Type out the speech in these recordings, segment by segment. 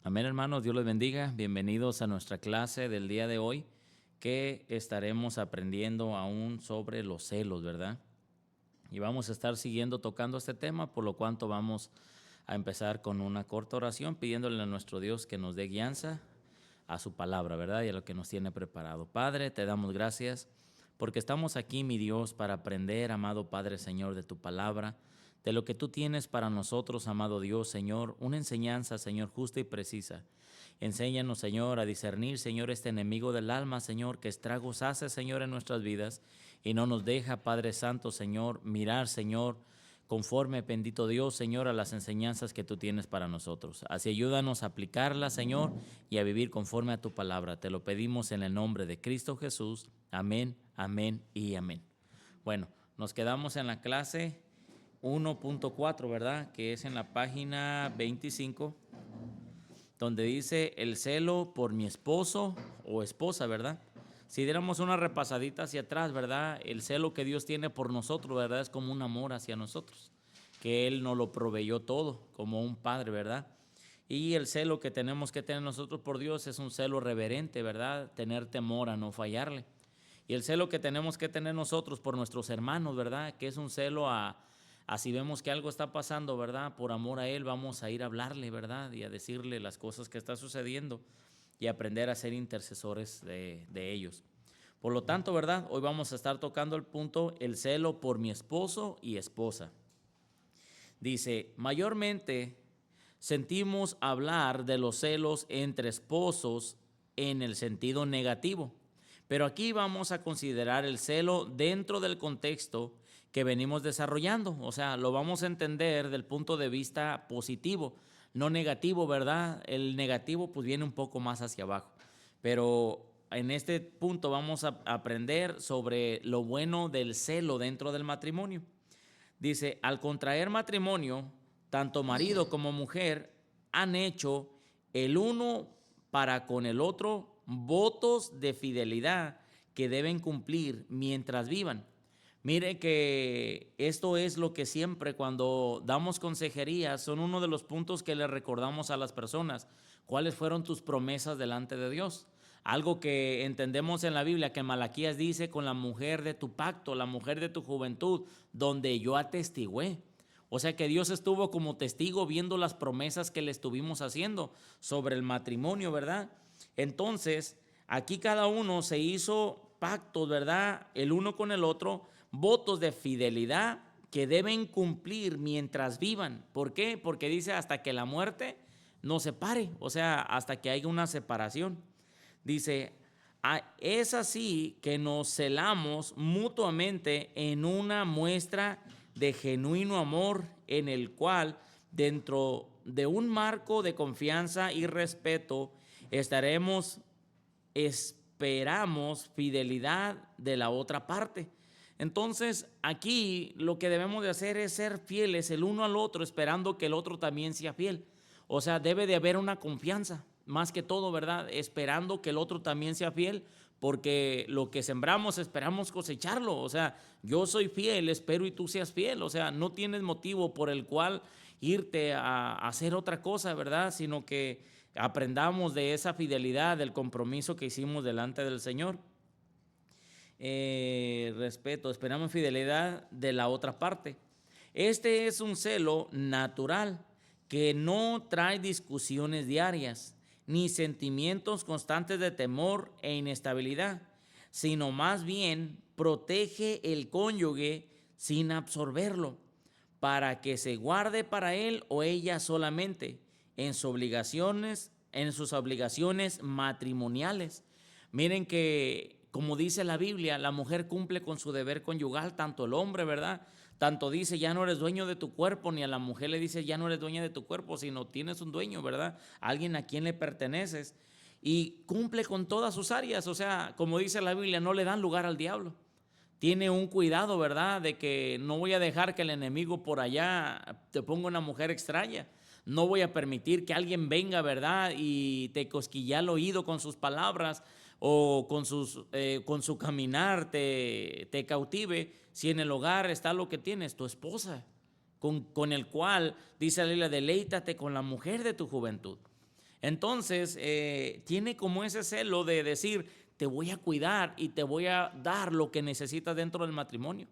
Amén, hermanos, Dios les bendiga. Bienvenidos a nuestra clase del día de hoy, que estaremos aprendiendo aún sobre los celos, ¿verdad? Y vamos a estar siguiendo tocando este tema, por lo cuanto vamos a empezar con una corta oración pidiéndole a nuestro Dios que nos dé guianza a su palabra, ¿verdad? Y a lo que nos tiene preparado. Padre, te damos gracias porque estamos aquí, mi Dios, para aprender, amado Padre Señor, de tu palabra, de lo que tú tienes para nosotros, amado Dios, Señor, una enseñanza, Señor, justa y precisa. Enséñanos, Señor, a discernir, Señor, este enemigo del alma, Señor, que estragos hace, Señor, en nuestras vidas y no nos deja, Padre Santo, Señor, mirar, Señor, conforme, bendito Dios, Señor, a las enseñanzas que tú tienes para nosotros. Así ayúdanos a aplicarlas, Señor, y a vivir conforme a tu palabra. Te lo pedimos en el nombre de Cristo Jesús. Amén, amén y amén. Bueno, nos quedamos en la clase 1.4, ¿verdad? Que es en la página 25, donde dice el celo por mi esposo o esposa, ¿verdad? Si diéramos una repasadita hacia atrás, ¿verdad? El celo que Dios tiene por nosotros, ¿verdad? Es como un amor hacia nosotros, que Él nos lo proveyó todo, como un padre, ¿verdad? Y el celo que tenemos que tener nosotros por Dios es un celo reverente, ¿verdad? Tener temor a no fallarle. Y el celo que tenemos que tener nosotros por nuestros hermanos, ¿verdad? Que es un celo a si vemos que algo está pasando, ¿verdad? Por amor a Él vamos a ir a hablarle, ¿verdad? Y a decirle las cosas que está sucediendo y aprender a ser intercesores de ellos. Por lo tanto, ¿verdad? Hoy vamos a estar tocando el punto, el celo por mi esposo y esposa. Dice, mayormente sentimos hablar de los celos entre esposos en el sentido negativo, pero aquí vamos a considerar el celo dentro del contexto que venimos desarrollando, o sea, lo vamos a entender del punto de vista positivo, no negativo, ¿verdad? El negativo pues viene un poco más hacia abajo, pero en este punto vamos a aprender sobre lo bueno del celo dentro del matrimonio. Dice, al contraer matrimonio, tanto marido como mujer han hecho el uno para con el otro votos de fidelidad que deben cumplir mientras vivan. Mire que esto es lo que siempre cuando damos consejería son uno de los puntos que le recordamos a las personas. ¿Cuáles fueron tus promesas delante de Dios? Algo que entendemos en la Biblia, que Malaquías dice, con la mujer de tu pacto, la mujer de tu juventud, donde yo atestigué. O sea que Dios estuvo como testigo viendo las promesas que le estuvimos haciendo sobre el matrimonio, ¿verdad? Entonces, aquí cada uno se hizo pactos, ¿verdad? El uno con el otro, votos de fidelidad que deben cumplir mientras vivan. ¿Por qué? Porque dice hasta que la muerte nos separe, o sea, hasta que haya una separación. Dice, es así que nos celamos mutuamente en una muestra de genuino amor en el cual, dentro de un marco de confianza y respeto, esperamos fidelidad de la otra parte. Entonces, aquí lo que debemos de hacer es ser fieles el uno al otro, esperando que el otro también sea fiel. O sea, debe de haber una confianza, más que todo, ¿verdad? Esperando que el otro también sea fiel, porque lo que sembramos esperamos cosecharlo. O sea, yo soy fiel, espero y tú seas fiel. O sea, no tienes motivo por el cual irte a hacer otra cosa, ¿verdad? Sino que aprendamos de esa fidelidad, del compromiso que hicimos delante del Señor. Respeto, esperamos fidelidad de la otra parte. Este es un celo natural que no trae discusiones diarias ni sentimientos constantes de temor e inestabilidad, sino más bien protege el cónyuge sin absorberlo, para que se guarde para él o ella solamente en sus obligaciones matrimoniales. Miren que, como dice la Biblia, la mujer cumple con su deber conyugal, tanto el hombre, ¿verdad? Tanto dice, ya no eres dueño de tu cuerpo, ni a la mujer le dice, ya no eres dueña de tu cuerpo, sino tienes un dueño, ¿verdad? Alguien a quien le perteneces. Y cumple con todas sus áreas, o sea, como dice la Biblia, no le dan lugar al diablo. Tiene un cuidado, ¿verdad? De que no voy a dejar que el enemigo por allá te ponga una mujer extraña. No voy a permitir que alguien venga, ¿verdad? Y te cosquille al oído con sus palabras o con su caminar te cautive. Si en el hogar está lo que tienes, tu esposa, con el cual, dice la Biblia, deleítate con la mujer de tu juventud. Entonces, tiene como ese celo de decir, te voy a cuidar y te voy a dar lo que necesitas dentro del matrimonio,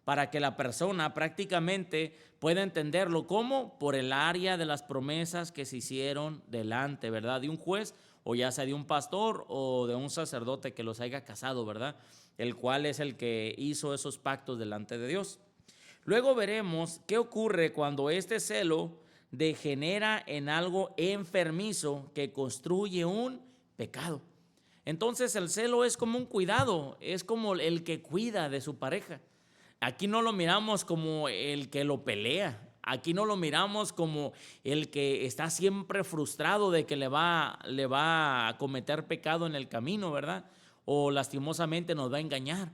para que la persona prácticamente pueda entenderlo. ¿Cómo? Por el área de las promesas que se hicieron delante, ¿verdad? De un juez, o ya sea de un pastor o de un sacerdote que los haya casado, ¿verdad? El cual es el que hizo esos pactos delante de Dios. Luego veremos qué ocurre cuando este celo degenera en algo enfermizo que construye un pecado. Entonces el celo es como un cuidado, es como el que cuida de su pareja. Aquí no lo miramos como el que lo pelea, aquí no lo miramos como el que está siempre frustrado de que le va a cometer pecado en el camino, ¿verdad? O lastimosamente nos va a engañar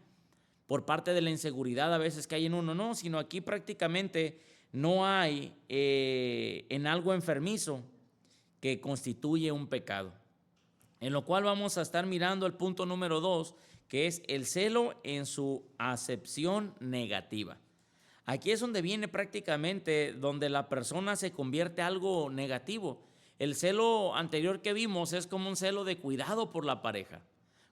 por parte de la inseguridad a veces que hay en uno, no, sino aquí prácticamente no hay en algo enfermizo que constituye un pecado. En lo cual vamos a estar mirando el punto número 2, que es el celo en su acepción negativa. Aquí es donde viene prácticamente donde la persona se convierte en algo negativo. El celo anterior que vimos es como un celo de cuidado por la pareja,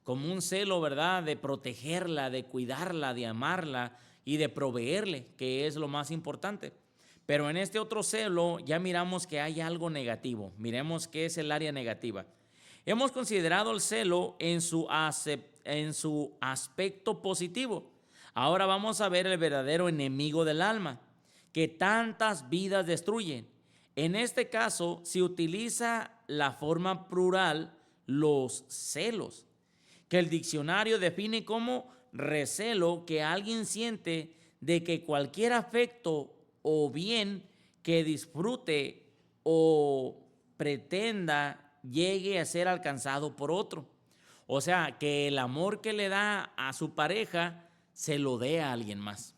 como un celo, ¿verdad?, de protegerla, de cuidarla, de amarla y de proveerle, que es lo más importante. Pero en este otro celo ya miramos que hay algo negativo. Miremos qué es el área negativa. Hemos considerado el celo en su aspecto positivo. Ahora vamos a ver el verdadero enemigo del alma, que tantas vidas destruyen. En este caso se utiliza la forma plural, los celos, que el diccionario define como recelo que alguien siente de que cualquier afecto o bien que disfrute o pretenda llegue a ser alcanzado por otro. O sea, que el amor que le da a su pareja se lo dé a alguien más.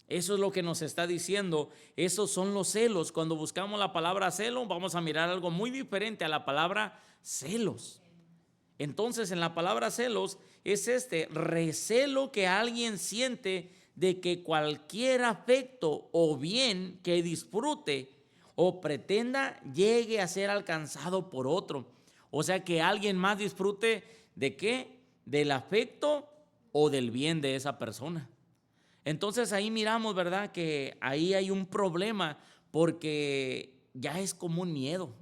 Eso es lo que nos está diciendo. Esos son los celos. Cuando buscamos la palabra celo, vamos a mirar algo muy diferente a la palabra celos. Entonces, en la palabra celos es este recelo que alguien siente de que cualquier afecto o bien que disfrute o pretenda llegue a ser alcanzado por otro. O sea, que alguien más disfrute ¿de qué? Del afecto o del bien de esa persona. Entonces ahí miramos, ¿verdad?, que ahí hay un problema porque ya es como un miedo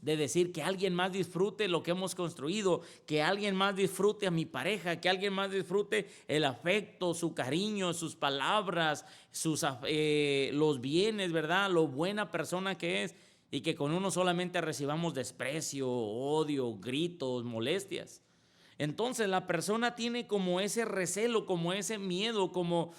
de decir que alguien más disfrute lo que hemos construido, que alguien más disfrute a mi pareja, que alguien más disfrute el afecto, su cariño, sus palabras, los bienes, ¿verdad?, lo buena persona que es, y que con uno solamente recibamos desprecio, odio, gritos, molestias. Entonces la persona tiene como ese recelo, como ese miedo, como,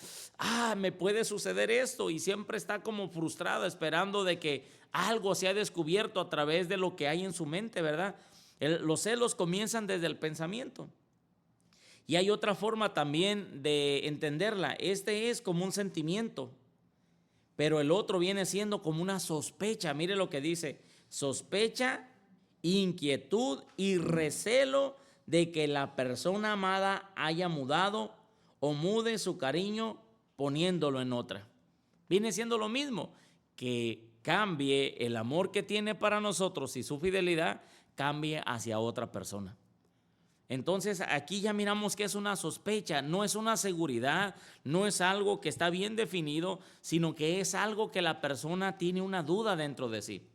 me puede suceder esto, y siempre está como frustrada esperando de que algo se ha descubierto a través de lo que hay en su mente, ¿verdad? Los celos comienzan desde el pensamiento. Y hay otra forma también de entenderla. Este es como un sentimiento, pero el otro viene siendo como una sospecha. Mire lo que dice: sospecha, inquietud y recelo de que la persona amada haya mudado o mude su cariño poniéndolo en otra. Viene siendo lo mismo, que cambie el amor que tiene para nosotros y su fidelidad cambie hacia otra persona. Entonces aquí ya miramos que es una sospecha, no es una seguridad, no es algo que está bien definido, sino que es algo que la persona tiene una duda dentro de sí.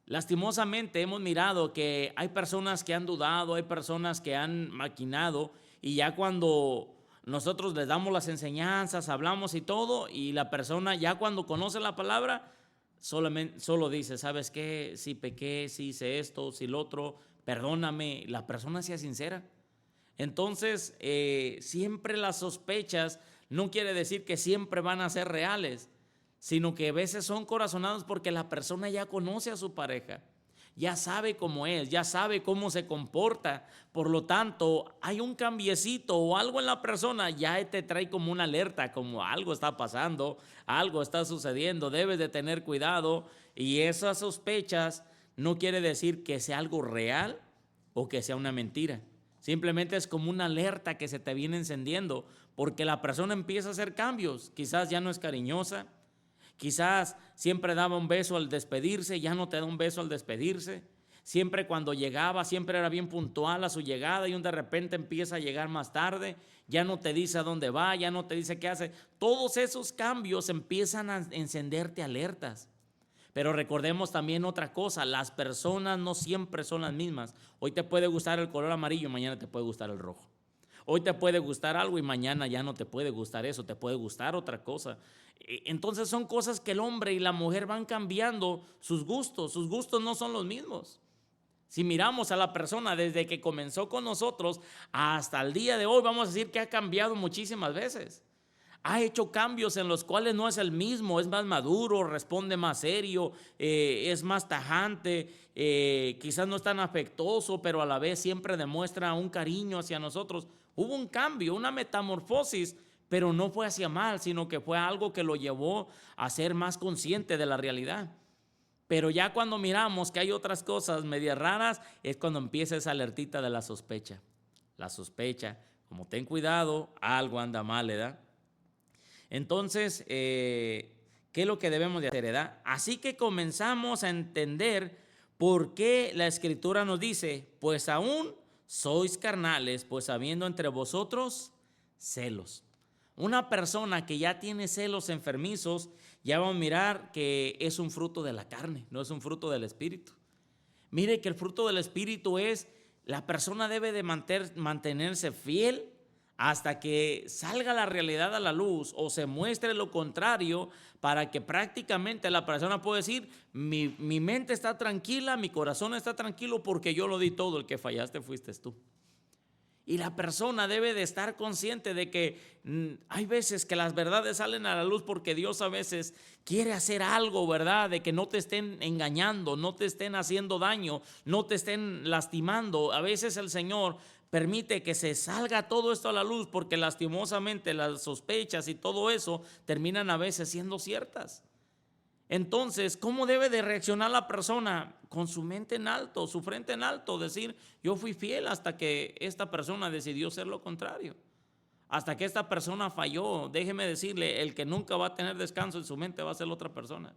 Lastimosamente hemos mirado que hay personas que han dudado, hay personas que han maquinado, y ya cuando nosotros les damos las enseñanzas, hablamos y todo, y la persona ya cuando conoce la palabra, solo dice: ¿sabes qué? Si pequé, si hice esto, si lo otro, perdóname. La persona sea sincera. Entonces, siempre las sospechas no quiere decir que siempre van a ser reales, sino que a veces son corazonados porque la persona ya conoce a su pareja, ya sabe cómo es, ya sabe cómo se comporta. Por lo tanto, hay un cambiecito o algo en la persona, ya te trae como una alerta, como algo está pasando, algo está sucediendo, debes de tener cuidado. Y esas sospechas no quiere decir que sea algo real o que sea una mentira. Simplemente es como una alerta que se te viene encendiendo porque la persona empieza a hacer cambios. Quizás ya no es cariñosa, quizás siempre daba un beso al despedirse, ya no te da un beso al despedirse. Siempre cuando llegaba, siempre era bien puntual a su llegada, y de repente empieza a llegar más tarde, ya no te dice a dónde va, ya no te dice qué hace. Todos esos cambios empiezan a encenderte alertas. Pero recordemos también otra cosa, las personas no siempre son las mismas. Hoy te puede gustar el color amarillo, mañana te puede gustar el rojo. Hoy te puede gustar algo y mañana ya no te puede gustar eso, te puede gustar otra cosa. Entonces son cosas que el hombre y la mujer van cambiando sus gustos no son los mismos. Si miramos a la persona desde que comenzó con nosotros hasta el día de hoy, vamos a decir que ha cambiado muchísimas veces. Ha hecho cambios en los cuales no es el mismo, es más maduro, responde más serio, es más tajante, quizás no es tan afectuoso, pero a la vez siempre demuestra un cariño hacia nosotros. Hubo un cambio, una metamorfosis, pero no fue hacia mal, sino que fue algo que lo llevó a ser más consciente de la realidad. Pero ya cuando miramos que hay otras cosas medias raras, es cuando empieza esa alertita de la sospecha. La sospecha, como ten cuidado, algo anda mal, ¿verdad? Entonces, ¿qué es lo que debemos de hacer, verdad? Así que comenzamos a entender por qué la Escritura nos dice, pues aún sois carnales, pues habiendo entre vosotros celos. Una persona que ya tiene celos enfermizos, ya vamos a mirar que es un fruto de la carne, no es un fruto del Espíritu. Mire que el fruto del Espíritu es, la persona debe de mantenerse fiel hasta que salga la realidad a la luz o se muestre lo contrario, para que prácticamente la persona pueda decir, mi mente está tranquila, mi corazón está tranquilo porque yo lo di todo, el que fallaste fuiste tú. Y la persona debe de estar consciente de que hay veces que las verdades salen a la luz porque Dios a veces quiere hacer algo, ¿verdad? De que no te estén engañando, no te estén haciendo daño, no te estén lastimando. A veces el Señor permite que se salga todo esto a la luz porque lastimosamente las sospechas y todo eso terminan a veces siendo ciertas. Entonces, ¿cómo debe de reaccionar la persona? Con su mente en alto, su frente en alto, decir, yo fui fiel hasta que esta persona decidió ser lo contrario. Hasta que esta persona falló. Déjeme decirle, el que nunca va a tener descanso en su mente va a ser la otra persona.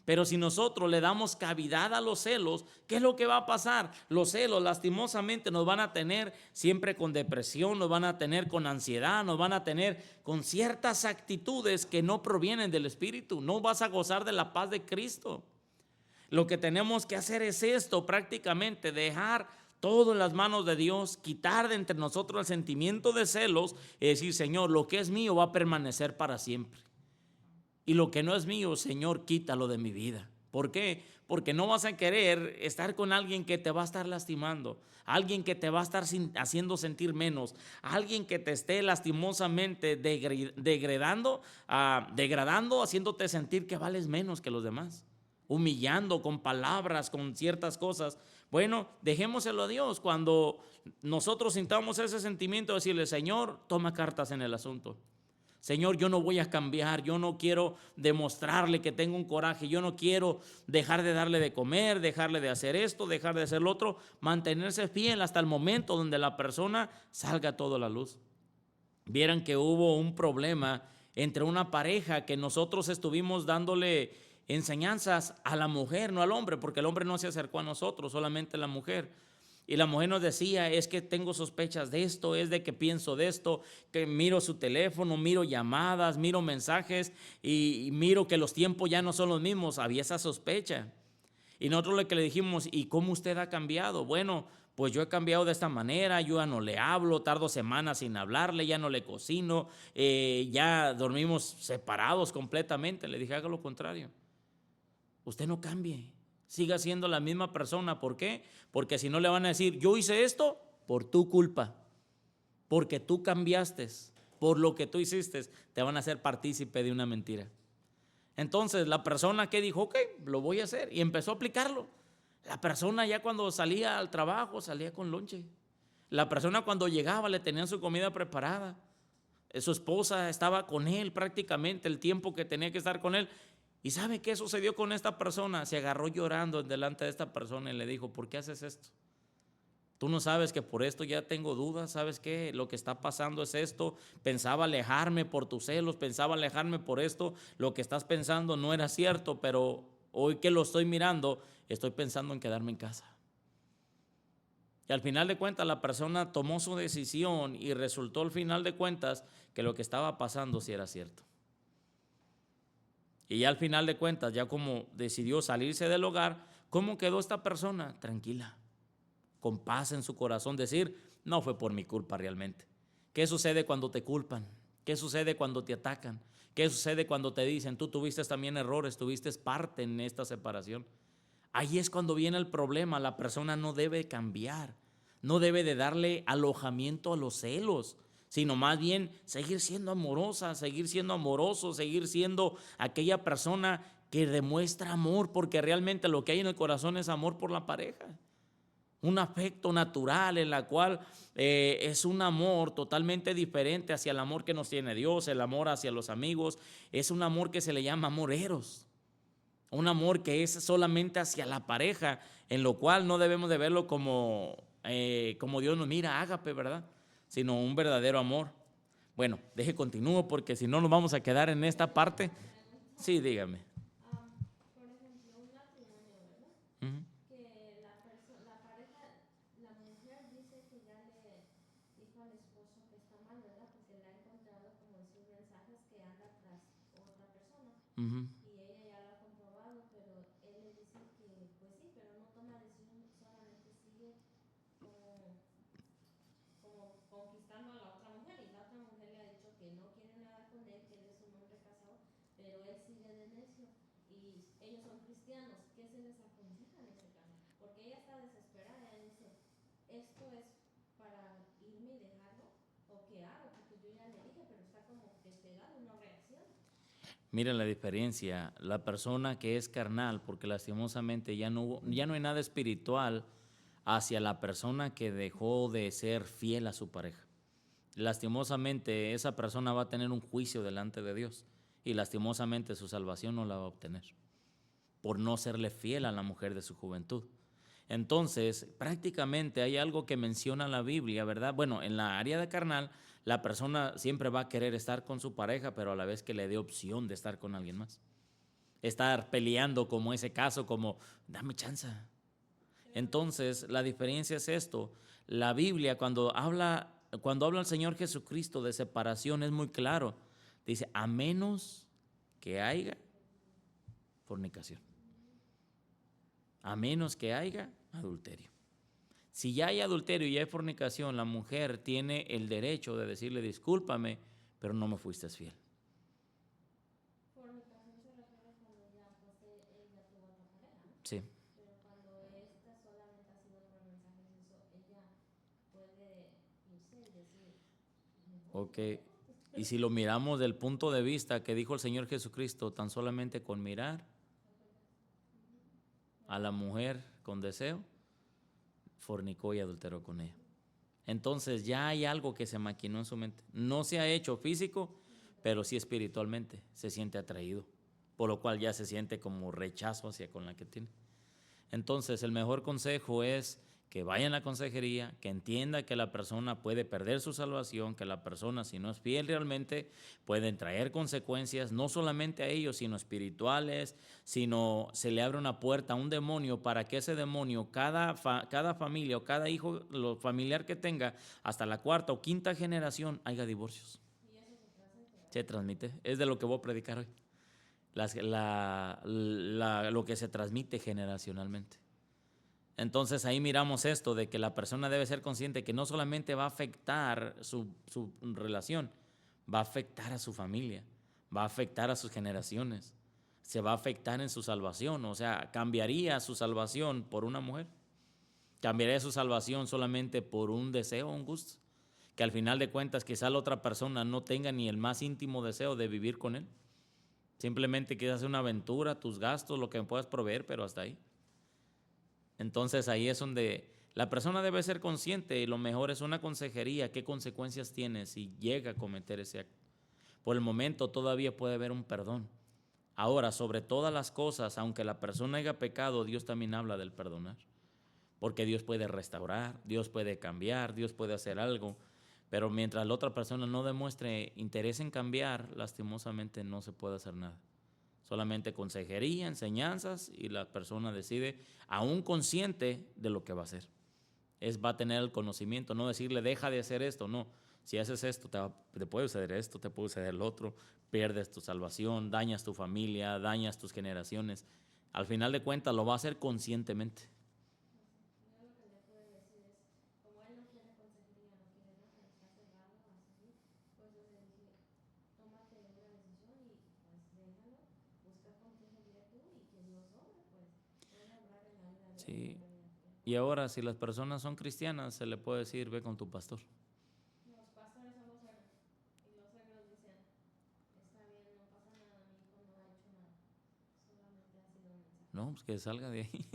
Pero si nosotros le damos cavidad a los celos, ¿qué es lo que va a pasar? Los celos lastimosamente nos van a tener siempre con depresión, nos van a tener con ansiedad, nos van a tener con ciertas actitudes que no provienen del Espíritu. No vas a gozar de la paz de Cristo. Lo que tenemos que hacer es esto, prácticamente dejar todo en las manos de Dios, quitar de entre nosotros el sentimiento de celos y decir, Señor, lo que es mío va a permanecer para siempre. Y lo que no es mío, Señor, quítalo de mi vida. ¿Por qué? Porque no vas a querer estar con alguien que te va a estar lastimando, alguien que te va a estar haciendo sentir menos, alguien que te esté lastimosamente degradando, haciéndote sentir que vales menos que los demás, humillando con palabras, con ciertas cosas. Bueno, dejémoselo a Dios. Cuando nosotros sintamos ese sentimiento, decirle, Señor, toma cartas en el asunto. Señor, yo no voy a cambiar, yo no quiero demostrarle que tengo un coraje, yo no quiero dejar de darle de comer, dejarle de hacer esto, dejar de hacer lo otro, mantenerse fiel hasta el momento donde la persona salga todo a la luz. Vieran que hubo un problema entre una pareja que nosotros estuvimos dándole enseñanzas a la mujer, no al hombre, porque el hombre no se acercó a nosotros, solamente la mujer. Y la mujer nos decía, es que tengo sospechas de esto, es de que pienso de esto, que miro su teléfono, miro llamadas, miro mensajes y miro que los tiempos ya no son los mismos. Había esa sospecha. Y nosotros lo que le dijimos, ¿y cómo usted ha cambiado? Bueno, pues yo he cambiado de esta manera, yo ya no le hablo, tardo semanas sin hablarle, ya no le cocino, ya dormimos separados completamente. Le dije, haga lo contrario. Usted no cambie. Siga siendo la misma persona. ¿Por qué? Porque si no le van a decir, yo hice esto por tu culpa, porque tú cambiaste, por lo que tú hiciste, te van a hacer partícipe de una mentira. Entonces la persona que dijo, ok, lo voy a hacer, y empezó a aplicarlo. La persona ya cuando salía al trabajo, salía con lonche. La persona cuando llegaba le tenían su comida preparada. Su esposa estaba con él prácticamente el tiempo que tenía que estar con él. ¿Y sabe qué sucedió con esta persona? Se agarró llorando delante de esta persona y le dijo, ¿por qué haces esto? Tú no sabes que por esto ya tengo dudas. ¿Sabes qué? Lo que está pasando es esto. Pensaba alejarme por tus celos, pensaba alejarme por esto. Lo que estás pensando no era cierto, pero hoy que lo estoy mirando, estoy pensando en quedarme en casa. Y al final de cuentas la persona tomó su decisión y resultó al final de cuentas que lo que estaba pasando sí era cierto. Y ya al final de cuentas, ya como decidió salirse del hogar, ¿cómo quedó esta persona? Tranquila, con paz en su corazón, decir, no fue por mi culpa realmente. ¿Qué sucede cuando te culpan? ¿Qué sucede cuando te atacan? ¿Qué sucede cuando te dicen, tú tuviste también errores, tuviste parte en esta separación? Ahí es cuando viene el problema. La persona no debe cambiar, no debe de darle alojamiento a los celos, sino más bien seguir siendo amorosa, seguir siendo amoroso, seguir siendo aquella persona que demuestra amor, porque realmente lo que hay en el corazón es amor por la pareja. Un afecto natural en la cual es un amor totalmente diferente hacia el amor que nos tiene Dios, el amor hacia los amigos. Es un amor que se le llama amor eros. Un amor que es solamente hacia la pareja, en lo cual no debemos de verlo como Dios nos mira, ágape, ¿verdad? Sino un verdadero amor. Bueno, continúo porque si no nos vamos a quedar en esta parte. Sí, dígame. Por ejemplo, un matrimonio, ¿verdad? Ujú, Que la pareja, la mujer dice que ya le dijo al esposo que está mal, ¿verdad? Porque le ha encontrado como en sus mensajes que anda tras otra persona. ujú. Y ella ya lo ha comprobado, pero él le dice que pues sí, pero no toma decisión, solamente sigue como, como conquistando a la otra mujer. Y la otra mujer le ha dicho que no quiere nada con él, que él es un hombre casado, pero él sigue de necio. Y ellos son cristianos, ¿qué se les aconseja en ese caso? Porque ella está desesperada, ella dice, ¿esto es para irme y dejarlo? ¿O qué hago? Porque yo ya le dije, pero está como despegado y no reacciona. Miren la diferencia, la persona que es carnal, porque lastimosamente ya no hay nada espiritual hacia la persona que dejó de ser fiel a su pareja. Lastimosamente esa persona va a tener un juicio delante de Dios y lastimosamente su salvación no la va a obtener por no serle fiel a la mujer de su juventud. Entonces, prácticamente hay algo que menciona la Biblia, ¿verdad? Bueno, en la área de carnal, la persona siempre va a querer estar con su pareja, pero a la vez que le dé opción de estar con alguien más. Estar peleando como ese caso, como, dame chance. Entonces, la diferencia es esto. La Biblia, cuando habla el Señor Jesucristo de separación, es muy claro. Dice, a menos que haya fornicación. A menos que haya adulterio. Si ya hay adulterio y hay fornicación, la mujer tiene el derecho de decirle, discúlpame, pero no me fuiste fiel. Fornicación se refiere cuando ya pues ella tuvo otra pareja, ¿no? Sí. Pero cuando esta solamente ha sido por mensajes, eso ella puede irse y decir, me voy, Ok. lo dejo. Y si lo miramos del punto de vista que dijo el Señor Jesucristo, tan solamente con mirar a la mujer con deseo, fornicó y adulteró con ella. Entonces ya hay algo que se maquinó en su mente. No se ha hecho físico, pero sí espiritualmente se siente atraído, por lo cual ya se siente como rechazo hacia con la que tiene. Entonces el mejor consejo es que vaya en la consejería, que entienda que la persona puede perder su salvación, que la persona si no es fiel realmente pueden traer consecuencias no solamente a ellos, sino espirituales, sino se le abre una puerta a un demonio para que ese demonio, cada familia o cada hijo, lo familiar que tenga, hasta la cuarta o quinta generación, haya divorcios. Y eso se transmite, ¿verdad? Se transmite, es de lo que voy a predicar hoy, lo que se transmite generacionalmente. Entonces ahí miramos esto de que la persona debe ser consciente que no solamente va a afectar su relación, va a afectar a su familia, va a afectar a sus generaciones, se va a afectar en su salvación, o sea, cambiaría su salvación por una mujer, cambiaría su salvación solamente por un deseo, un gusto, que al final de cuentas quizá la otra persona no tenga ni el más íntimo deseo de vivir con él, simplemente quieras hacer una aventura, tus gastos, lo que me puedas proveer, pero hasta ahí. Entonces ahí es donde la persona debe ser consciente y lo mejor es una consejería, qué consecuencias tiene si llega a cometer ese acto. Por el momento todavía puede haber un perdón. Ahora, sobre todas las cosas, aunque la persona haya pecado, Dios también habla del perdonar. Porque Dios puede restaurar, Dios puede cambiar, Dios puede hacer algo. Pero mientras la otra persona no demuestre interés en cambiar, lastimosamente no se puede hacer nada. Solamente consejería, enseñanzas y la persona decide, aún consciente de lo que va a hacer. va a tener el conocimiento, no decirle deja de hacer esto, no. Si haces esto, te puede suceder esto, te puede suceder el otro, pierdes tu salvación, dañas tu familia, dañas tus generaciones. Al final de cuentas lo va a hacer conscientemente. Yo lo que le puedo decir es, como él no quiere consejería, no quiere nada, está cerrado así, pues yo le dije, tómate una decisión y pues déjalo, busca consejería tú y que Dios obre, pues puede obrar en la vida de él, Sí. en la vida de él. Y ahora, si las personas son cristianas, se le puede decir, ve con tu pastor. Los pastores son los suegros y los suegros dicen, está bien, no pasa nada, mi hijo no ha hecho nada, solamente ha sido un mensaje. No, pues que salga de ahí.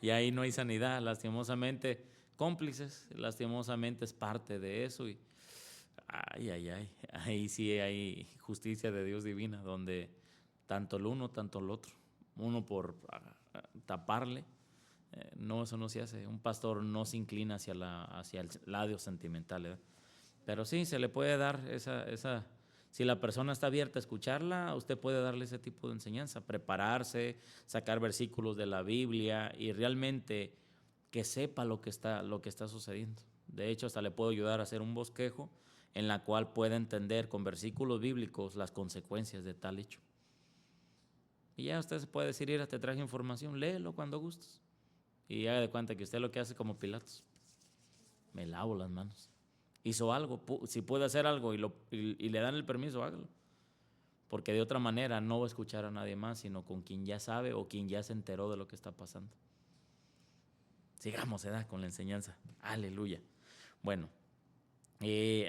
Y ahí no hay sanidad, lastimosamente, cómplices, lastimosamente es parte de eso. Y ahí sí hay justicia de Dios divina, donde tanto el uno, tanto el otro, uno por taparle. No, eso no se hace. Un pastor no se inclina hacia el lado sentimental, ¿verdad? Pero sí, se le puede dar si la persona está abierta a escucharla, usted puede darle ese tipo de enseñanza, prepararse, sacar versículos de la Biblia y realmente que sepa lo que está sucediendo. De hecho, hasta le puedo ayudar a hacer un bosquejo en la cual pueda entender con versículos bíblicos las consecuencias de tal hecho. Y ya usted se puede decir, te traje información, léelo cuando gustes. Y haga de cuenta que usted lo que hace como Pilatos, me lavo las manos. Hizo algo, si puede hacer algo y le dan el permiso, hágalo. Porque de otra manera no va a escuchar a nadie más, sino con quien ya sabe o quien ya se enteró de lo que está pasando. Sigamos, con la enseñanza. Aleluya. Bueno,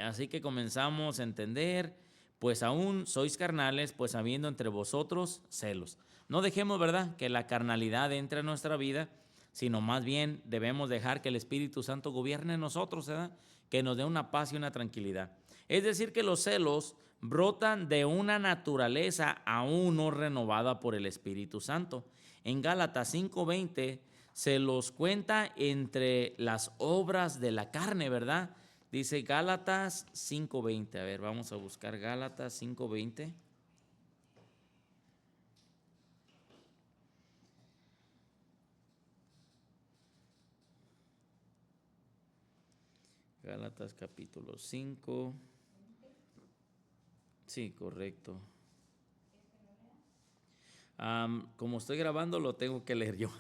así que comenzamos a entender, pues aún sois carnales, pues habiendo entre vosotros celos. No dejemos, ¿verdad?, que la carnalidad entre en nuestra vida, sino más bien debemos dejar que el Espíritu Santo gobierne en nosotros, ¿verdad?, que nos dé una paz y una tranquilidad. Es decir, que los celos brotan de una naturaleza aún no renovada por el Espíritu Santo. En Gálatas 5:20 se los cuenta entre las obras de la carne, ¿verdad? Dice Gálatas 5:20. A ver, vamos a buscar Gálatas 5:20. Gálatas capítulo 5. Sí, correcto. Como estoy grabando, lo tengo que leer yo.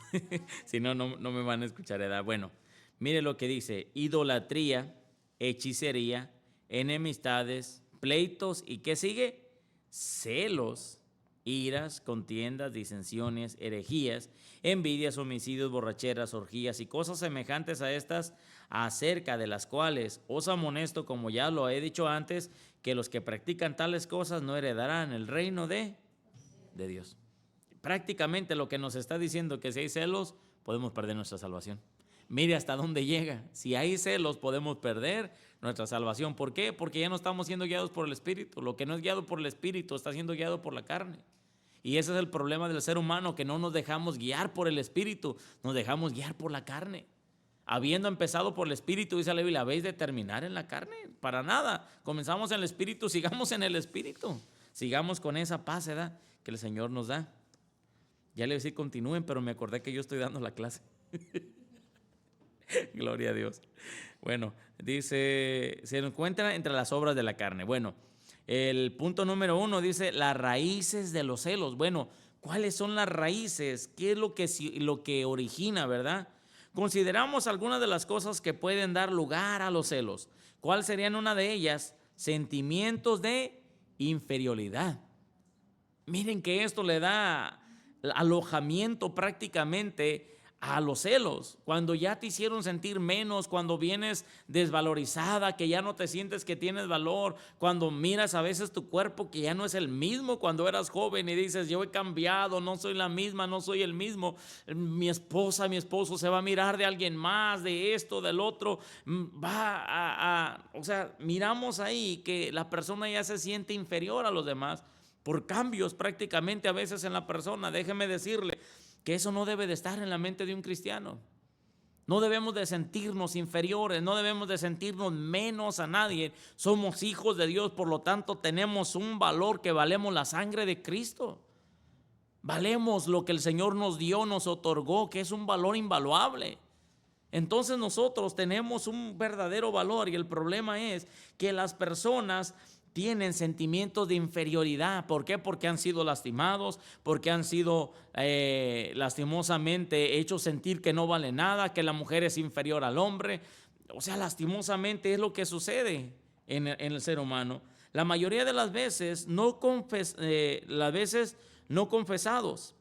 Si no, no me van a escuchar, ¿verdad? Bueno, mire lo que dice: idolatría, hechicería, enemistades, pleitos, ¿y qué sigue? Celos, iras, contiendas, disensiones, herejías, envidias, homicidios, borracheras, orgías y cosas semejantes a estas, acerca de las cuales os amonesto, como ya lo he dicho antes, que los que practican tales cosas no heredarán el reino de Dios. Prácticamente lo que nos está diciendo que si hay celos, podemos perder nuestra salvación. Mire hasta dónde llega. Si hay celos, podemos perder nuestra salvación. ¿Por qué? Porque ya no estamos siendo guiados por el Espíritu. Lo que no es guiado por el Espíritu está siendo guiado por la carne. Y ese es el problema del ser humano, que no nos dejamos guiar por el Espíritu, nos dejamos guiar por la carne. Habiendo empezado por el Espíritu, dice la Biblia, ¿habéis de terminar en la carne? Para nada. Comenzamos en el Espíritu, sigamos en el Espíritu. Sigamos con esa paz, ¿verdad?, que el Señor nos da. Ya le iba a decir continúen, pero me acordé que yo estoy dando la clase. Gloria a Dios. Bueno, dice, se encuentra entre las obras de la carne. Bueno, el punto número 1 dice las raíces de los celos. Bueno, ¿cuáles son las raíces? ¿Qué es lo que origina, verdad? Consideramos algunas de las cosas que pueden dar lugar a los celos. ¿Cuál serían una de ellas? Sentimientos de inferioridad. Miren que esto le da alojamiento prácticamente a los celos. Cuando ya te hicieron sentir menos, cuando vienes desvalorizada, que ya no te sientes que tienes valor, cuando miras a veces tu cuerpo que ya no es el mismo cuando eras joven y dices, yo he cambiado, no soy la misma, no soy el mismo, mi esposa, mi esposo se va a mirar de alguien más, de esto, del otro, o sea, miramos ahí que la persona ya se siente inferior a los demás por cambios prácticamente a veces en la persona. Déjeme decirle que eso no debe de estar en la mente de un cristiano. No debemos de sentirnos inferiores, no debemos de sentirnos menos a nadie. Somos hijos de Dios, por lo tanto tenemos un valor, que valemos la sangre de Cristo. Valemos lo que el Señor nos dio, nos otorgó, que es un valor invaluable. Entonces nosotros tenemos un verdadero valor y el problema es que las personas tienen sentimientos de inferioridad. ¿Por qué? Porque han sido lastimados, porque han sido lastimosamente hechos sentir que no vale nada, que la mujer es inferior al hombre. O sea, lastimosamente es lo que sucede en el ser humano. La mayoría de las veces no confesados.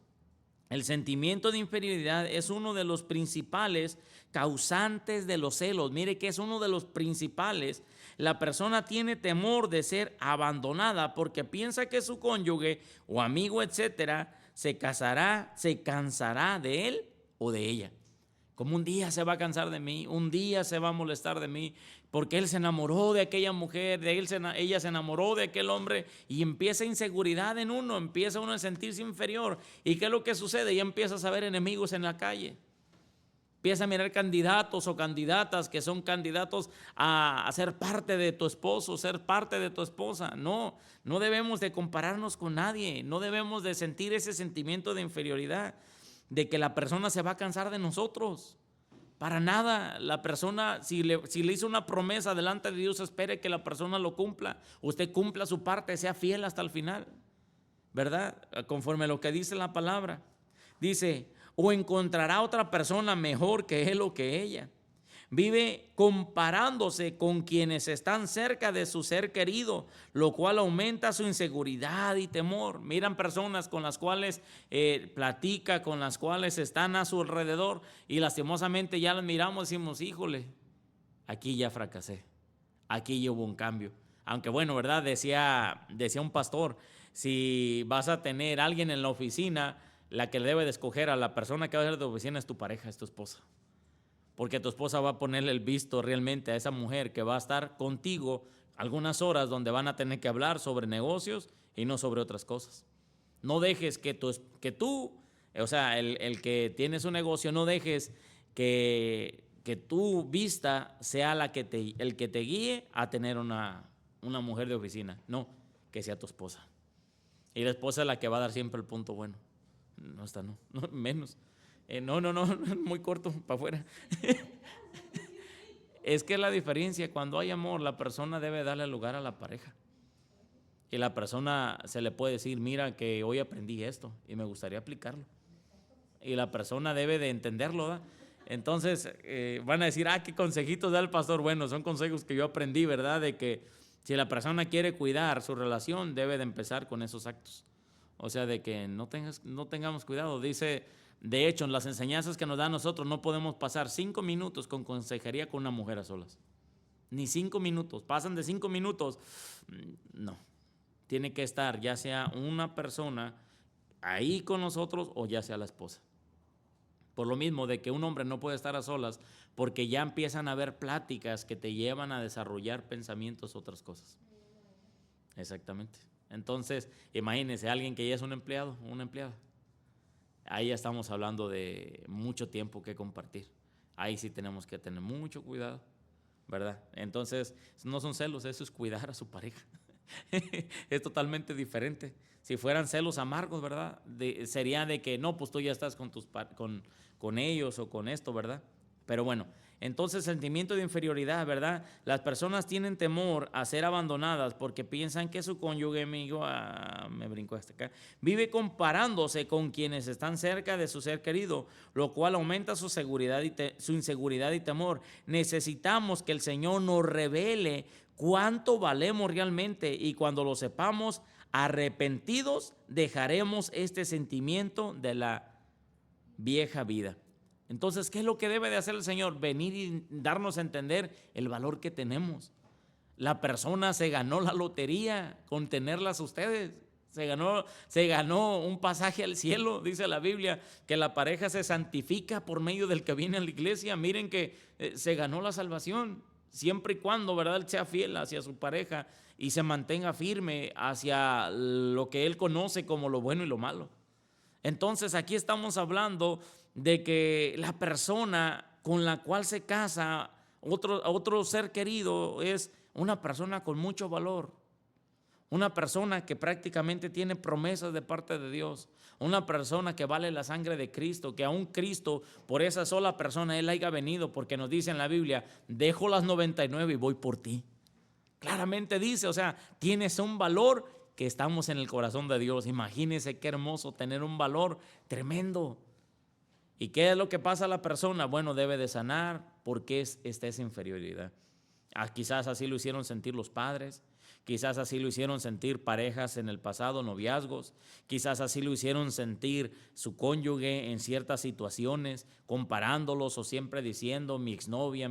El sentimiento de inferioridad es uno de los principales causantes de los celos. Mire que es uno de los principales. La persona tiene temor de ser abandonada porque piensa que su cónyuge o amigo, etcétera, se cansará de él o de ella. Como un día se va a cansar de mí, un día se va a molestar de mí, porque él se enamoró de aquella mujer, ella se enamoró de aquel hombre, y empieza inseguridad en uno, empieza uno a sentirse inferior. ¿Y qué es lo que sucede? Ya empiezas a ver enemigos en la calle. Empieza a mirar candidatos o candidatas que son candidatos a ser parte de tu esposo, ser parte de tu esposa. No debemos de compararnos con nadie, no debemos de sentir ese sentimiento de inferioridad, de que la persona se va a cansar de nosotros. Para nada. La persona, si le hizo una promesa delante de Dios, espere que la persona lo cumpla. Usted cumpla su parte, sea fiel hasta el final, ¿verdad? Conforme a lo que dice la palabra. Dice, o encontrará otra persona mejor que él o que ella. Vive comparándose con quienes están cerca de su ser querido, lo cual aumenta su inseguridad y temor. Miran personas con las cuales platica, con las cuales están a su alrededor, y lastimosamente ya las miramos y decimos, híjole, aquí ya fracasé, aquí ya hubo un cambio. Aunque bueno, ¿verdad? Decía un pastor, si vas a tener a alguien en la oficina, la que debe de escoger a la persona que va a ser de oficina es tu pareja, es tu esposa. Porque tu esposa va a ponerle el visto realmente a esa mujer que va a estar contigo algunas horas donde van a tener que hablar sobre negocios y no sobre otras cosas. No dejes que tú, o sea, el que tiene su negocio, no dejes que tu vista sea el que te guíe a tener una mujer de oficina. No, que sea tu esposa. Y la esposa es la que va a dar siempre el punto bueno. No, esta no, menos. No, muy corto, para afuera. Es que la diferencia, cuando hay amor, la persona debe darle lugar a la pareja. Y la persona se le puede decir, mira que hoy aprendí esto y me gustaría aplicarlo. Y la persona debe de entenderlo, ¿verdad? Entonces van a decir, qué consejitos da el pastor. Bueno, son consejos que yo aprendí, ¿verdad? De que si la persona quiere cuidar su relación, debe de empezar con esos actos. O sea, de que no tengamos cuidado. Dice, de hecho, en las enseñanzas que nos da a nosotros, no podemos pasar 5 minutos con consejería con una mujer a solas. Ni 5 minutos. Pasan de 5 minutos. No. Tiene que estar ya sea una persona ahí con nosotros o ya sea la esposa. Por lo mismo de que un hombre no puede estar a solas, porque ya empiezan a haber pláticas que te llevan a desarrollar pensamientos, otras cosas. Exactamente. Entonces, imagínense alguien que ya es un empleado, una empleada. Ahí ya estamos hablando de mucho tiempo que compartir. Ahí sí tenemos que tener mucho cuidado, ¿verdad? Entonces, no son celos, eso es cuidar a su pareja. Es totalmente diferente. Si fueran celos amargos, ¿verdad? Sería de que no, pues tú ya estás con ellos o con esto, ¿verdad? Pero bueno, entonces sentimiento de inferioridad, ¿verdad? Las personas tienen temor a ser abandonadas porque piensan que su cónyuge, amigo, me brincó hasta acá, vive comparándose con quienes están cerca de su ser querido, lo cual aumenta su inseguridad y temor. Necesitamos que el Señor nos revele cuánto valemos realmente, y cuando lo sepamos, arrepentidos, dejaremos este sentimiento de la vieja vida. Entonces, ¿qué es lo que debe de hacer el Señor? Venir y darnos a entender el valor que tenemos. La persona se ganó la lotería con tenerlas ustedes. Se ganó un pasaje al cielo. Dice la Biblia que la pareja se santifica por medio del que viene a la iglesia. Miren que se ganó la salvación, siempre y cuando, ¿verdad?, él sea fiel hacia su pareja y se mantenga firme hacia lo que él conoce como lo bueno y lo malo. Entonces, aquí estamos hablando de que la persona con la cual se casa otro ser querido es una persona con mucho valor, Una persona que prácticamente tiene promesas de parte de Dios. Una persona que vale la sangre de Cristo, que aún Cristo, por esa sola persona, Él haya venido, porque nos dice en la Biblia, dejo las 99 y voy por ti. Claramente dice, o sea, tienes un valor que estamos en el corazón de Dios. Imagínense qué hermoso tener un valor tremendo. ¿Y qué es lo que pasa a la persona? Bueno, debe de sanar porque está esa inferioridad. Quizás así lo hicieron sentir los padres, quizás así lo hicieron sentir parejas en el pasado, noviazgos, quizás así lo hicieron sentir su cónyuge en ciertas situaciones, comparándolos o siempre diciendo mi exnovia,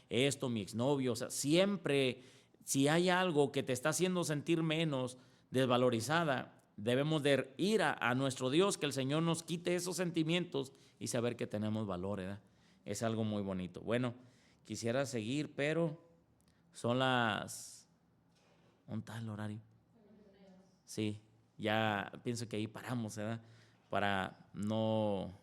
esto, mi exnovio. O sea, siempre, si hay algo que te está haciendo sentir menos, desvalorizada, debemos de ir a nuestro Dios, que el Señor nos quite esos sentimientos y saber que tenemos valor, ¿verdad? Es algo muy bonito. Bueno, quisiera seguir, pero son las... ¿Dónde está el horario? Sí, ya pienso que ahí paramos, ¿verdad? Para no